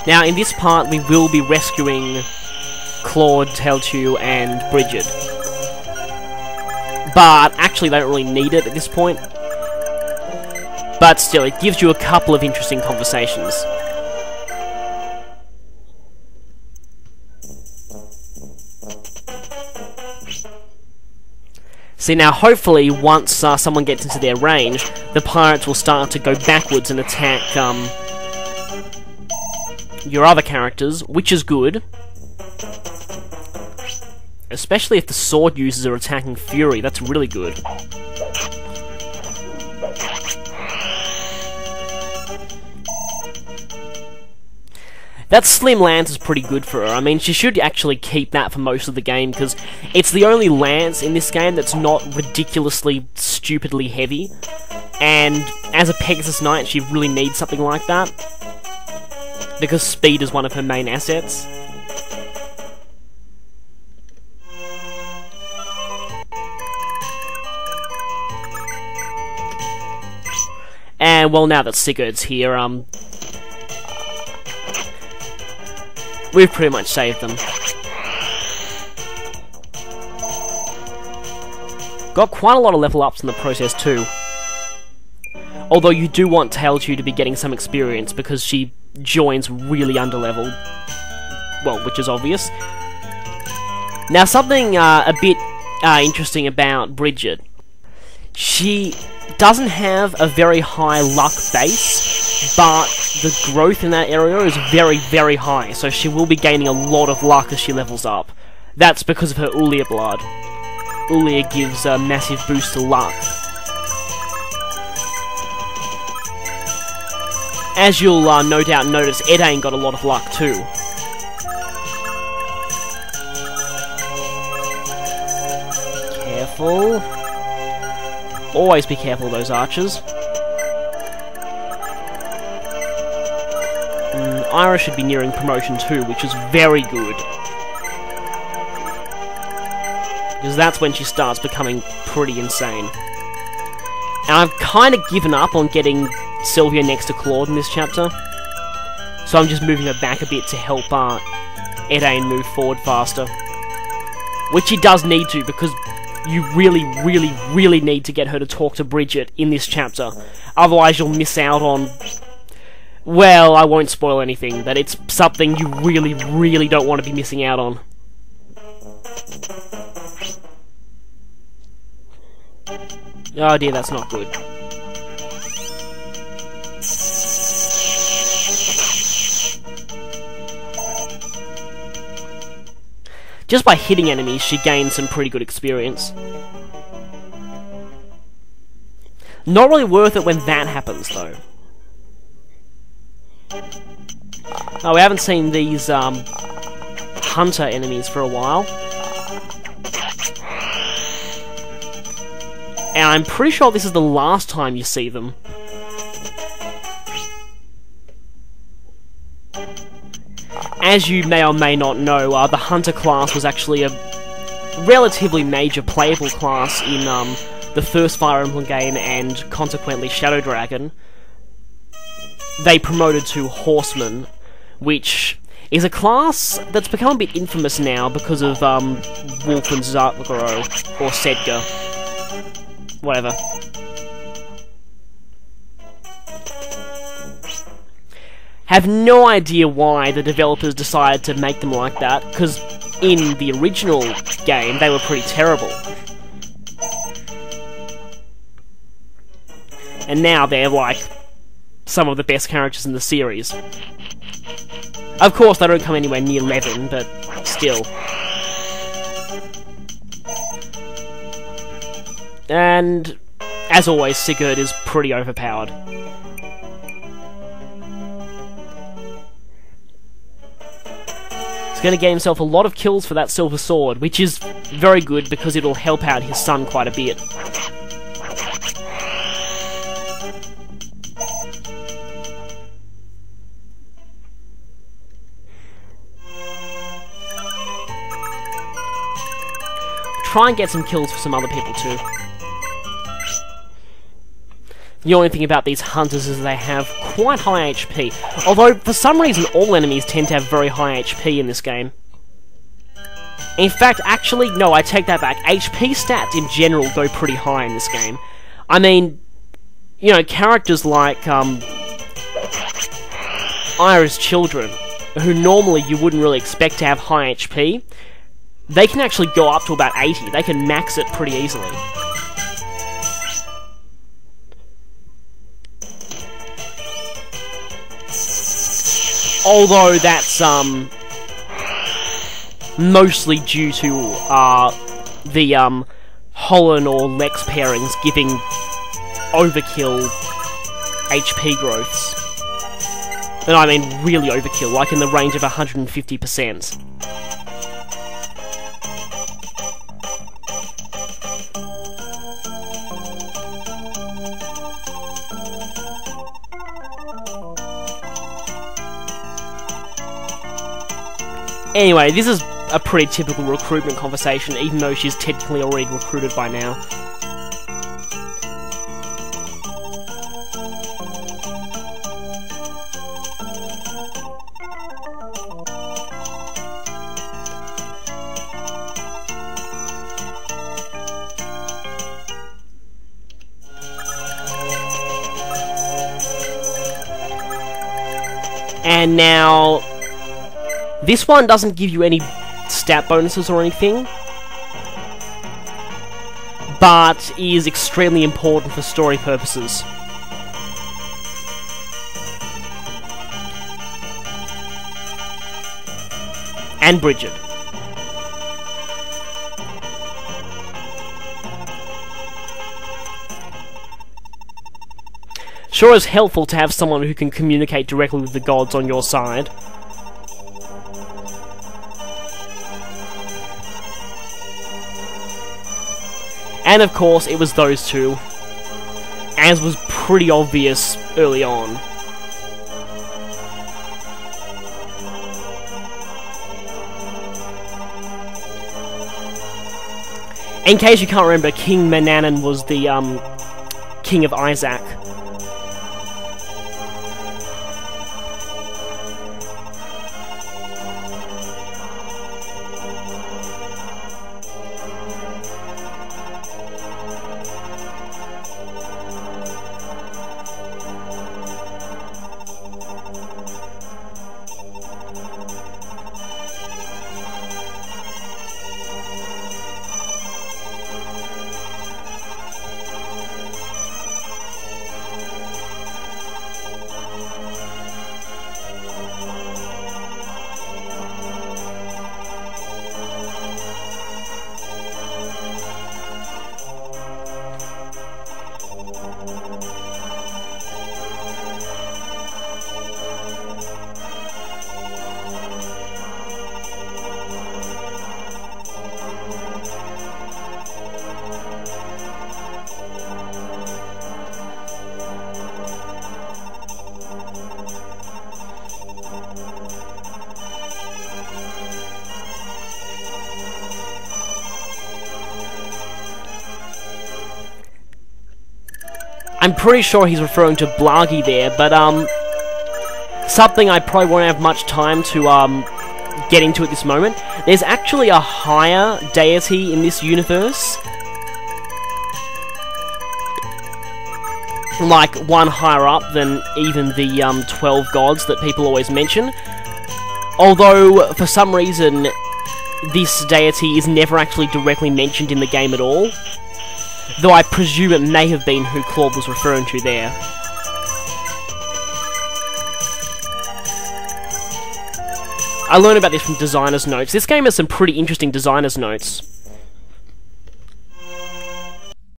Now, in this part, we will be rescuing Claude, Telchu, and Brigid. But actually, they don't really need it at this point. But still, it gives you a couple of interesting conversations. See, now hopefully, once someone gets into their range, the pirates will start to go backwards and attack your other characters, which is good. Especially if the sword users are attacking Fury, that's really good. That slim lance is pretty good for her. I mean, she should actually keep that for most of the game, because it's the only lance in this game that's not ridiculously, stupidly heavy. And as a Pegasus Knight, she really needs something like that, because speed is one of her main assets. And, well, now that Sigurd's here, we've pretty much saved them. Got quite a lot of level ups in the process too. Although you do want Telchu to be getting some experience because she joins really underleveled. Well, which is obvious. Now something a bit interesting about Brigid. She doesn't have a very high luck base, but the growth in that area is very, very high, so she will be gaining a lot of luck as she levels up. That's because of her Ulia blood. Ulia gives a massive boost to luck. As you'll no doubt notice, Edain got a lot of luck too. Careful. Always be careful of those archers. Ira should be nearing promotion too, which is very good. Because that's when she starts becoming pretty insane. And I've kind of given up on getting Sylvia next to Claude in this chapter. So I'm just moving her back a bit to help Edain move forward faster. Which he does need to, because you really, really, really need to get her to talk to Brigid in this chapter. Otherwise you'll miss out on... Well, I won't spoil anything, but it's something you really, really don't want to be missing out on. Oh dear, that's not good. Just by hitting enemies, she gains some pretty good experience. Not really worth it when that happens, though. Oh, we haven't seen these, hunter enemies for a while. And I'm pretty sure this is the last time you see them. As you may or may not know, the Hunter class was actually a relatively major playable class in the first Fire Emblem game and consequently Shadow Dragon. They promoted to Horseman, which is a class that's become a bit infamous now because of Wolfen Zartgro, or Sedgar. Whatever. Have no idea why the developers decided to make them like that, because in the original game they were pretty terrible. And now they're like some of the best characters in the series. Of course they don't come anywhere near Levin, but still. And as always, Sigurd is pretty overpowered. He's going to get himself a lot of kills for that silver sword, which is very good because it'll help out his son quite a bit. Try and get some kills for some other people too. The only thing about these hunters is they have quite high HP. Although, for some reason, all enemies tend to have very high HP in this game. In fact, actually, no, I take that back. HP stats in general go pretty high in this game. I mean, you know, characters like, Ira's children, who normally you wouldn't really expect to have high HP, they can actually go up to about 80. They can max it pretty easily. Although that's, mostly due to, the, Holland or Lex pairings giving overkill HP growths. And I mean really overkill, like in the range of 150%. Anyway, this is a pretty typical recruitment conversation, even though she's technically already recruited by now. And now, this one doesn't give you any stat bonuses or anything, but is extremely important for story purposes. And Brigid. Sure is helpful to have someone who can communicate directly with the gods on your side. And of course, it was those two, as was pretty obvious early on. In case you can't remember, King Manannan was the, King of Isaac. I'm pretty sure he's referring to Blagi there, but, something I probably won't have much time to, get into at this moment. There's actually a higher deity in this universe. Like, one higher up than even the, 12 gods that people always mention. Although, for some reason, this deity is never actually directly mentioned in the game at all. Though I presume it may have been who Claude was referring to there. I learned about this from designer's notes. This game has some pretty interesting designer's notes.